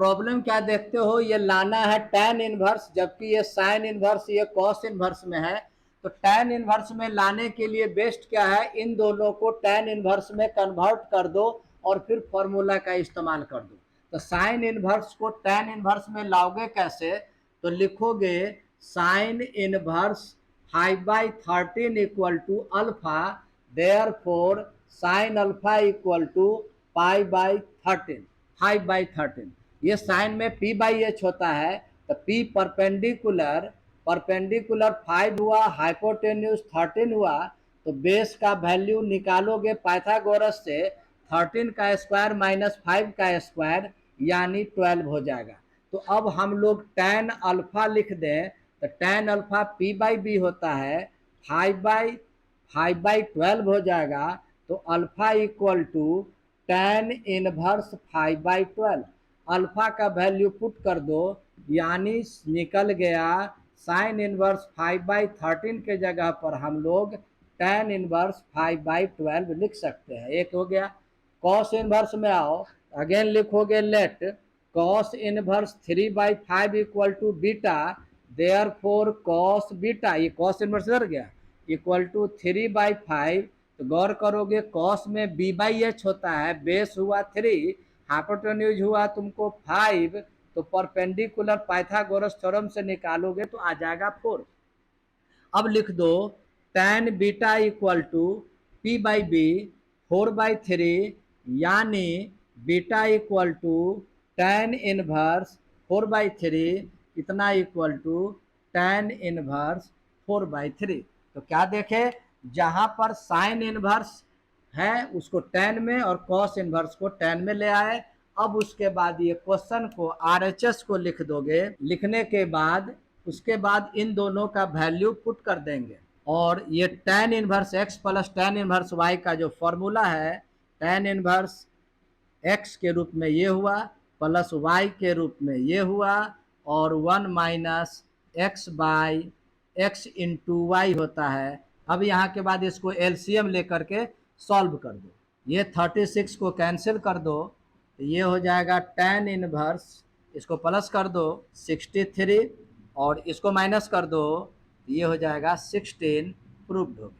Problem क्या देखते हो, ये लाना है tan इनवर्स, जबकि ये sin इनवर्स ये cos इनवर्स में है। तो tan इनवर्स में लाने के लिए बेस्ट क्या है, इन दोनों को tan इनवर्स में कन्वर्ट कर दो और फिर फॉर्मूला का इस्तेमाल कर दो। तो sin इनवर्स को tan इनवर्स में लाओगे कैसे, तो लिखोगे sin inverse 5/13 equal to alpha, therefore sin alpha equal to π/13, 5/13। ये साइन में p बाई एच होता है, तो p परपेंडिकुलर 5 हुआ, हाइपोटेन्यूज 13 हुआ। तो बेस का वैल्यू निकालोगे पाइथागोरस से, 13 का स्क्वायर माइनस 5 का स्क्वायर यानी 12 हो जाएगा। तो अब हम लोग tan अल्फा लिख दें, तो tan alpha p by B होता है, 5/12 हो जाएगा। तो alpha equal to tan inverse 5/12, alpha का वैल्यू पुट कर दो, यानी निकल गया साइन इनवर्स 5/13 के जगह पर हम लोग tan इनवर्स 5/12 लिख सकते हैं। एक हो गया। कॉस इनवर्स में आओ, अगेन लिखोगे let cos inverse 3/5 equal to beta, therefore cos beta, ये कॉस इनवर्स इधर गया, इक्वल टू 3/5। तो गौर करोगे कॉस में b/h होता है, बेस हुआ 3, हाइपोटेन्यूज हुआ तुमको 5, तो परपेंडिकुलर पाइथागोरस थ्योरम से निकालोगे तो आ जाएगा 4। अब लिख दो tan beta equal to p/b 4/3, यानी beta equal to tan inverse 4/3, इतना इक्वल टू tan इनवर्स 4/3। तो क्या देखे, जहां पर साइन इनवर्स है उसको tan में और cos इनवर्स को tan में ले आए। अब उसके बाद ये क्वेश्चन को RHS को लिख दोगे, लिखने के बाद उसके बाद इन दोनों का वैल्यू पुट कर देंगे, और ये tan inverse x plus tan inverse y का जो फॉर्मूला है, tan इनवर्स x के रूप में ये हुआ, प्लस y के रूप में ये हुआ, और 1 minus X by X into Y होता है। अब यहाँ के बाद इसको एलसीएम लेकर के सॉल्व कर दो, ये 36 को कैंसिल कर दो, तो ये हो जाएगा tan इनवर्स, इसको प्लस कर दो 63, और इसको माइनस कर दो, ये हो जाएगा 16, प्रूव्ड हो गया।